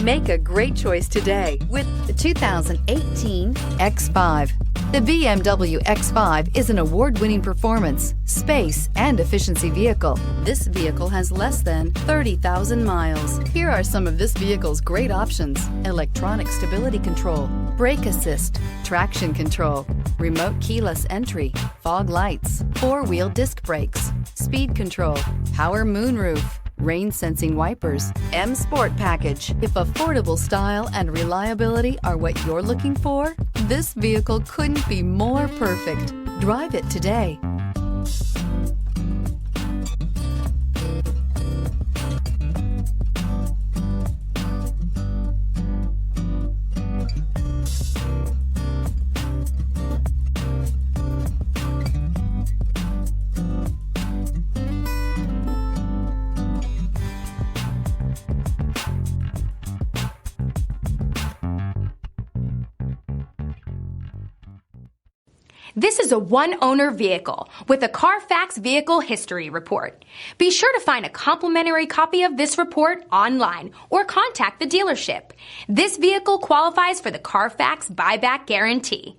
Make a great choice today with the 2018 X5. The BMW X5 is an award-winning performance, space, and efficiency vehicle. This vehicle has less than 30,000 miles. Here are some of this vehicle's great options: electronic stability control, brake assist, traction control, remote keyless entry, fog lights, four-wheel disc brakes, speed control, power moonroof, rain sensing wipers, M Sport package. If affordable style and reliability are what you're looking for, this vehicle couldn't be more perfect. Drive it today. This is a one-owner vehicle with a Carfax Vehicle History Report. Be sure to find a complimentary copy of this report online or contact the dealership. This vehicle qualifies for the Carfax Buyback Guarantee.